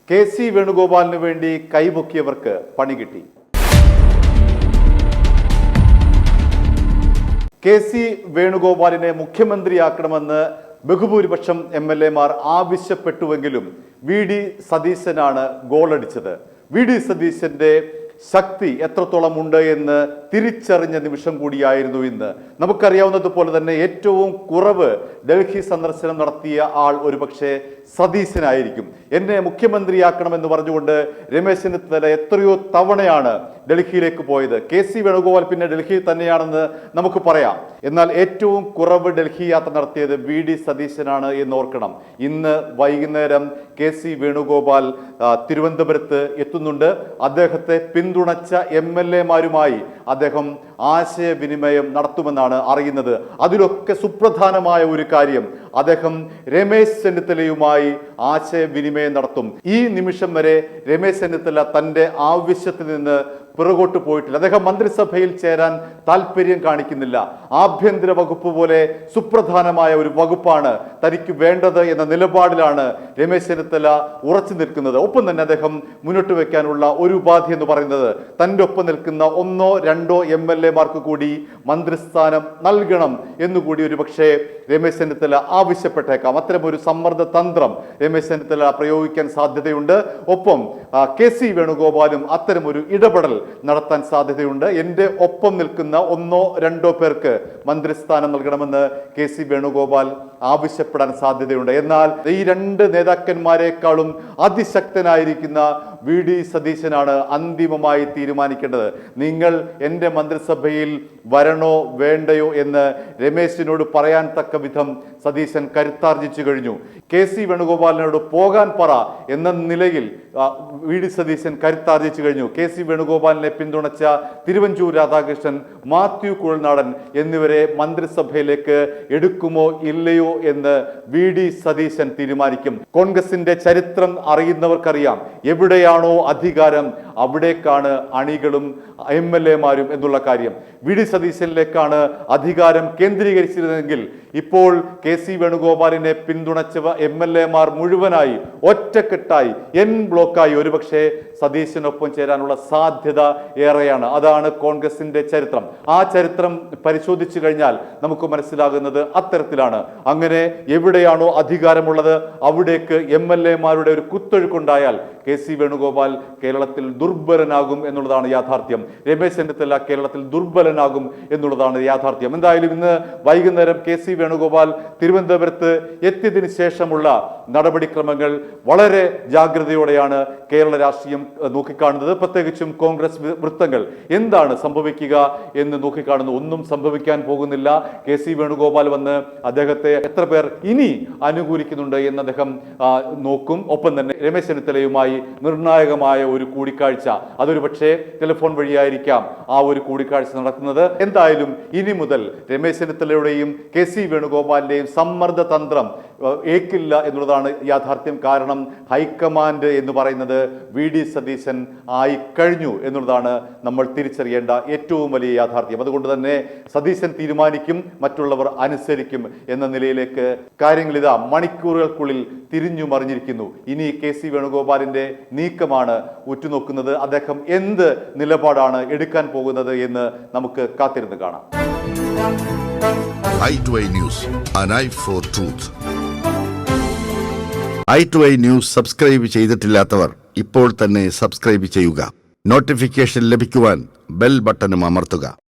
K C. വേണുഗോപാലിന് വേണ്ടി കൈപൊക്കിയവർക്ക് പണി കിട്ടി. കെ.സി. വേണുഗോപാലിനെ മുഖ്യമന്ത്രിയാക്കണമെന്ന് ബഹുഭൂരിപക്ഷം എം.എൽ.എമാർ ആവശ്യപ്പെട്ടുവെങ്കിലും വി.ഡി. സതീശനാണ് ഗോളടിച്ചത്. വി.ഡി. സതീശന്റെ ശക്തി എത്രത്തോളം ഉണ്ട് എന്ന് തിരിച്ചറിഞ്ഞ നിമിഷം കൂടിയായിരുന്നു ഇന്ന്. നമുക്കറിയാവുന്നതുപോലെ തന്നെ ഏറ്റവും കുറവ് ഡൽഹി സന്ദർശനം നടത്തിയ ആൾ ഒരുപക്ഷെ സതീശനായിരിക്കും. എന്നെ മുഖ്യമന്ത്രിയാക്കണമെന്ന് പറഞ്ഞുകൊണ്ട് രമേശ് ചെന്നിത്തല എത്രയോ തവണയാണ് ഡൽഹിയിലേക്ക് പോയത്. കെ.സി. വേണുഗോപാൽ പിന്നെ ഡൽഹിയിൽ തന്നെയാണെന്ന് നമുക്ക് പറയാം. എന്നാൽ ഏറ്റവും കുറവ് ഡൽഹി യാത്ര നടത്തിയത് വി.ഡി. സതീശനാണ് എന്ന് ഓർക്കണം. ഇന്ന് വൈകുന്നേരം കെ.സി. വേണുഗോപാൽ തിരുവനന്തപുരത്ത് എത്തുന്നുണ്ട്. അദ്ദേഹത്തെ പിന്തുണച്ച എം.എൽ.എമാരുമായി അദ്ദേഹം ആശയവിനിമയം നടത്തുമെന്നാണ് അറിയുന്നത്. അതിലൊക്കെ സുപ്രധാനമായ ഒരു കാര്യം, അദ്ദേഹം രമേശ് ചെന്നിത്തലയുമായി ആശയവിനിമയം നടത്തും. ഈ നിമിഷം വരെ രമേശ് ചെന്നിത്തല തൻ്റെ ആവശ്യത്തിൽ നിന്ന് പിറകോട്ട് പോയിട്ടില്ല. അദ്ദേഹം മന്ത്രിസഭയിൽ ചേരാൻ താല്പര്യം കാണിക്കുന്നില്ല. ആഭ്യന്തര വകുപ്പ് പോലെ സുപ്രധാനമായ ഒരു വകുപ്പാണ് തനിക്ക് വേണ്ടത് എന്ന നിലപാടിലാണ് രമേശ് ചെന്നിത്തല ഉറച്ചു നിൽക്കുന്നത്. ഒപ്പം തന്നെ അദ്ദേഹം മുന്നോട്ട് വെക്കാനുള്ള ഒരു ഉപാധി എന്ന് പറയുന്നത് തൻ്റെ ഒപ്പം നിൽക്കുന്ന ഒന്നോ രണ്ടോ എം.എൽ.എമാർക്ക് കൂടി മന്ത്രിസ്ഥാനം നൽകണം എന്നുകൂടി ഒരു പക്ഷേ രമേശ് ചെന്നിത്തല ആവശ്യപ്പെട്ടേക്കാം. അത്തരമൊരു സമ്മർദ്ദ തന്ത്രം രമേശ് ചെന്നിത്തല പ്രയോഗിക്കാൻ സാധ്യതയുണ്ട്. ഒപ്പം കെ.സി. വേണുഗോപാലും അത്തരമൊരു ഇടപെടൽ നടത്താൻ സാധ്യതയുണ്ട്. എൻ്റെ ഒപ്പം നിൽക്കുന്ന ഒന്നോ രണ്ടോ പേർക്ക് മന്ത്രിസ്ഥാനം നൽകണമെന്ന് കെ.സി. വേണുഗോപാൽ ആവശ്യപ്പെടാൻ സാധ്യതയുണ്ട്. എന്നാൽ ഈ രണ്ട് നേതാക്കന്മാരെക്കാളും അതിശക്തനായിരിക്കുന്ന വി.ഡി. സതീശനാണ് അന്തിമമായി തീരുമാനിക്കേണ്ടത്. നിങ്ങൾ എൻ്റെ മന്ത്രിസഭയിൽ വരണോ വേണ്ടയോ എന്ന് രമേശിനോട് പറയാൻ തക്ക വിധം സതീശൻ കരുത്താർജിച്ചു കഴിഞ്ഞു. കെ.സി. വേണുഗോപാലിനോട് പോകാൻ പറ എന്ന നിലയിൽ വി.ഡി. സതീശൻ കരുത്താർജിച്ചു കഴിഞ്ഞു. കെ.സി. വേണുഗോപാലിനെ പിന്തുണച്ച തിരുവഞ്ചൂർ രാധാകൃഷ്ണൻ, മാത്യു കുഴൽനാടൻ എന്നിവരെ മന്ത്രിസഭയിലേക്ക് എടുക്കുമോ ഇല്ലയോ എന്ന് വി.ഡി. സതീശൻ തീരുമാനിക്കും. കോൺഗ്രസിന്റെ ചരിത്രം അറിയുന്നവർക്കറിയാം, എവിടെയാണോ അധികാരം അവിടേക്കാണ് അണികളും എം.എൽ.എമാരും എന്നുള്ള കാര്യം. വി.ഡി. സതീശനിലേക്കാണ് അധികാരം കേന്ദ്രീകരിച്ചിരുന്നതെങ്കിൽ ഇപ്പോൾ കെ.സി. വേണുഗോപാലിനെ പിന്തുണച്ചവ എം.എൽ.എമാർ മുഴുവനായി ഒറ്റക്കെട്ടായി എൻ ബ്ലോക്കായി ഒരുപക്ഷെ സതീശനൊപ്പം ചേരാനുള്ള സാധ്യത ഏറെയാണ്. അതാണ് കോൺഗ്രസിന്റെ ചരിത്രം. ആ ചരിത്രം പരിശോധിച്ചു കഴിഞ്ഞാൽ നമുക്ക് മനസ്സിലാകുന്നത് അത്തരത്തിലാണ്. അങ്ങനെ എവിടെയാണോ അധികാരമുള്ളത് അവിടേക്ക് എം.എൽ.എമാരുടെ ഒരു കുത്തൊഴുക്കുണ്ടായാൽ കെ.സി. വേണുഗോപാൽ കേരളത്തിൽ ദുർബലനാകും എന്നുള്ളതാണ് യാഥാർത്ഥ്യം. രമേശ് ചെന്നിത്തല കേരളത്തിൽ ദുർബലനാകും എന്നുള്ളതാണ് യാഥാർത്ഥ്യം. എന്തായാലും ഇന്ന് വൈകുന്നേരം കെ.സി. വേണുഗോപാൽ തിരുവനന്തപുരത്ത് എത്തിയതിനു ശേഷമുള്ള നടപടിക്രമങ്ങൾ വളരെ ജാഗ്രതയോടെയാണ് കേരള രാഷ്ട്രീയം നോക്കിക്കാണുന്നത്. പ്രത്യേകിച്ചും കോൺഗ്രസ് വൃത്തങ്ങൾ എന്താണ് സംഭവിക്കുക എന്ന് നോക്കിക്കാണുന്നു. ഒന്നും സംഭവിക്കാൻ പോകുന്നില്ല. കെ.സി. വേണുഗോപാൽ വന്ന് അദ്ദേഹത്തെ എത്ര പേർ ഇനി അനുകൂലിക്കുന്നുണ്ട് എന്ന് അദ്ദേഹം നോക്കും. ഒപ്പം തന്നെ രമേശ് ചെന്നിത്തലയുമായി നിർണായകമായ ഒരു കൂടിക്കാഴ്ച, അതൊരു പക്ഷേ ടെലിഫോൺ വഴിയായിരിക്കാം ആ ഒരു കൂടിക്കാഴ്ച നടത്തുന്നത്. എന്തായാലും ഇനി മുതൽ രമേശ് ചെന്നിത്തലയുടെയും കെ.സി. വേണുഗോപാലിന്റെയും സമ്മർദ്ദ തന്ത്രം ഏക്കില്ല എന്നുള്ളതാണ് യാഥാർത്ഥ്യം. കാരണം ഹൈക്കമാൻഡ് എന്ന് പറയുന്നത് വി.ഡി. സതീശൻ ആയി കഴിഞ്ഞു എന്നുള്ളതാണ് നമ്മൾ തിരിച്ചറിയേണ്ട ഏറ്റവും വലിയ യാഥാർത്ഥ്യം. അതുകൊണ്ട് തന്നെ സതീശൻ തീരുമാനിക്കും, മറ്റുള്ളവർ അനുസരിക്കും എന്ന നിലയിലേക്ക് കാര്യങ്ങൾ ഇതാ മണിക്കൂറുകൾക്കുള്ളിൽ തിരിഞ്ഞു മറിഞ്ഞിരിക്കുന്നു. ഇനി കെ.സി. വേണുഗോപാലിന്റെ നീക്കമാണ് ഉറ്റുനോക്കുന്നത്. അദ്ദേഹം എന്ത് നിലപാടാണ് എടുക്കാൻ പോകുന്നത് എന്ന് നമുക്ക് കാത്തിരുന്ന് കാണാം. i2i News, an eye for truth. i2i News subscribe ചെയ്തിട്ടില്ലാത്തവർ ഇപ്പോൾ തന്നെ സബ്സ്ക്രൈബ് ചെയ്യുക. നോട്ടിഫിക്കേഷൻ ലഭിക്കുവാൻ ബെൽ ബട്ടണും അമർത്തുക.